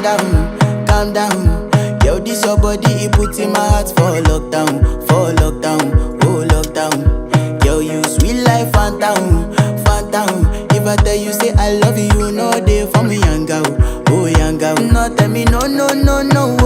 calm down. Yo, this your body, it puts in my heart for lockdown, oh lockdown. Yo, you sweet life, phantom, phantom. If I tell you say I love you, no day for me, young girl, oh young girl. No tell me no, no, no, no,